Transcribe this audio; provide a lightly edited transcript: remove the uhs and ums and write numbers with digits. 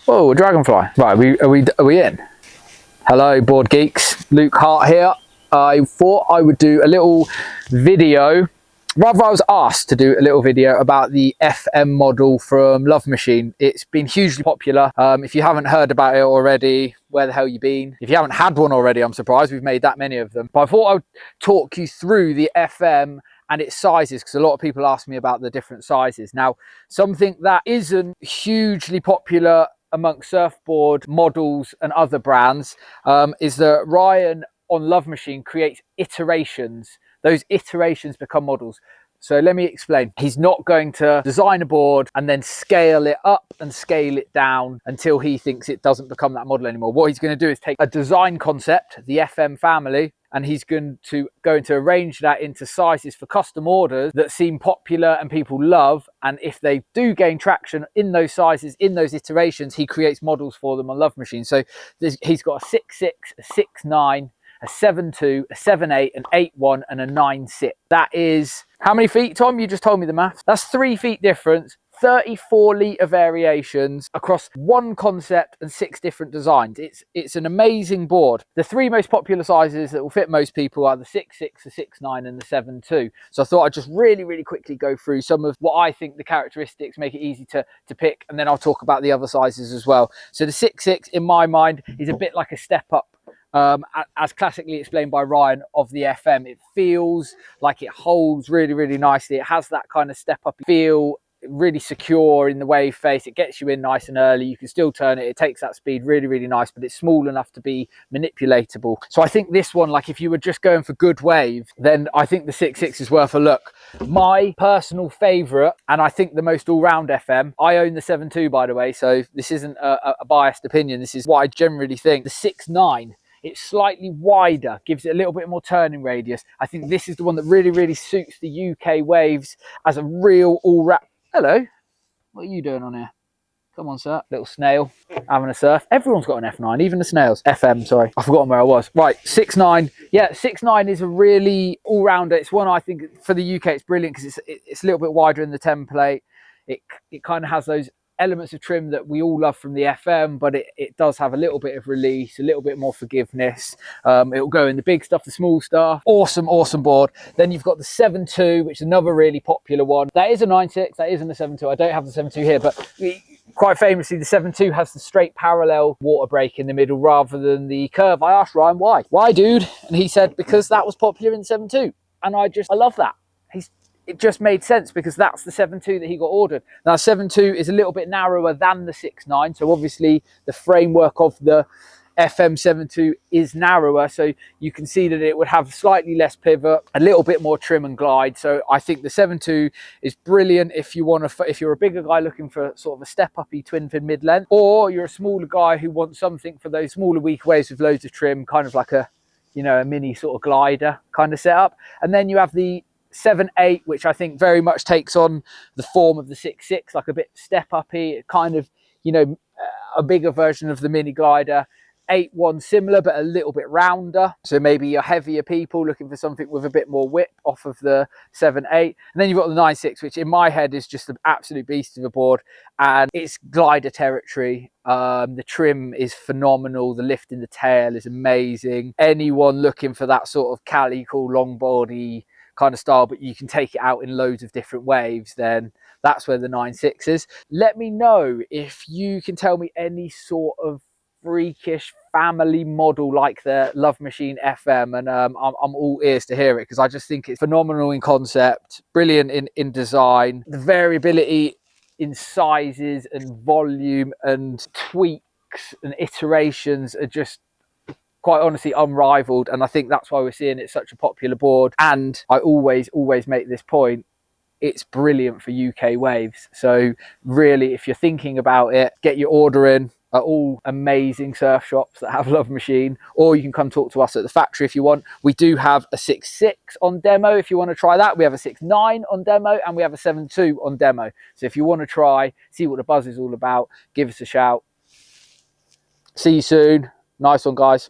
Oh, a dragonfly. Right, are we in? Hello, board geeks. Luke Hart here. I thought I would do a little video. Rather, I was asked to do a little video about the FM model from LoveMachine. It's been hugely popular. If you haven't heard about it already, where the hell you been? If you haven't had one already, I'm surprised we've made that many of them. But I thought I would talk you through the FM and its sizes, because a lot of people ask me about the different sizes. Now, something that isn't hugely popular amongst surfboard models and other brands is that Ryan on LoveMachine creates iterations. Those iterations become models. So let me explain. He's not going to design a board and then scale it up and scale it down until he thinks it doesn't become that model anymore. What he's going to do is take a design concept, the FM family, and he's going to arrange that into sizes for custom orders that seem popular and people love. And if they do gain traction in those sizes, in those iterations, he creates models for them on LoveMachine. So he's got a 6'6", a 6'9", a 7'2", a 7'8", an 8'1", and a 9'6". That is, how many feet, Tom? You just told me the math. That's 3 feet difference, 34 litre variations across one concept and 6 different designs. It's an amazing board. The 3 most popular sizes that will fit most people are the 6'6", the 6'9", and the 7'2". So I thought I'd just really quickly go through some of what I think the characteristics make it easy to pick, and then I'll talk about the other sizes as well. So the 6'6", in my mind, is a bit like a step up. As classically explained by Ryan of the FM. It feels like it holds really nicely. It has that kind of step up feel, really secure in the wave face. It gets you in nice and early. You can still turn it. It takes that speed really nice, but it's small enough to be manipulatable. So I think this one, like if you were just going for good wave, then I think the 6'6" is worth a look. My personal favorite, and I think the most all-round FM, I own the 7'2", by the way, so this isn't a biased opinion. This is what I generally think. The 6'9", it's slightly wider, gives it a little bit more turning radius. I think this is the one that really suits the UK waves as a real all-round. Hello, what are you doing on here? Come on, sir. Little snail having a surf. Everyone's got an F9, even the snails. FM, sorry. I've forgotten where I was. Right, 6'9". Yeah, 6'9" is a really all-rounder. It's one I think for the UK, it's brilliant because it's a little bit wider in the template. It kind of has those elements of trim that we all love from the FM, but it does have a little bit of release, a little bit more forgiveness. It'll go in the big stuff, the small stuff. Awesome board. Then you've got the 7'2", which is another really popular one. That is a 9'6", that isn't a 7'2". I don't have the 7'2" here, but quite famously, the 7'2" has the straight parallel water break in the middle rather than the curve. I asked Ryan why. Why, dude? And he said, because that was popular in the 7'2". And I love that. It just made sense because that's the 7'2" that he got ordered. Now, 7'2" is a little bit narrower than the 6'9", so obviously the framework of the FM 7'2" is narrower, so you can see that it would have slightly less pivot, a little bit more trim and glide. So I think the 7'2" is brilliant if you're a bigger guy looking for sort of a step-uppy twin fin mid-length, or you're a smaller guy who wants something for those smaller, weak waves with loads of trim, kind of like a mini sort of glider kind of setup. And then you have the 7'8", which I think very much takes on the form of the 6'6", like a bit step-uppy, kind of, a bigger version of the mini glider. 8'1", similar, but a little bit rounder. So maybe you're heavier people looking for something with a bit more whip off of the 7'8". And then you've got the 9'6", which in my head is just an absolute beast of a board. And it's glider territory. The trim is phenomenal. The lift in the tail is amazing. Anyone looking for that sort of calico long body kind of style, but you can take it out in loads of different waves, then that's where the 9'6" is. Let me know if you can tell me any sort of freakish family model like the LoveMachine FM, and I'm all ears to hear it, because I just think it's phenomenal in concept, brilliant in design. The variability in sizes and volume and tweaks and iterations are just quite honestly unrivaled, and I think that's why we're seeing it such a popular board. And I always make this point, it's brilliant for UK waves. So really, if you're thinking about it, get your order in at all amazing surf shops that have LoveMachine, or you can come talk to us at the factory if you want. We do have a 6'6" on demo if you want to try that. We have a 6'9" on demo, and we have a 7'2" on demo. So if you want to see what the buzz is all about, give us a shout. See you soon. Nice one, guys.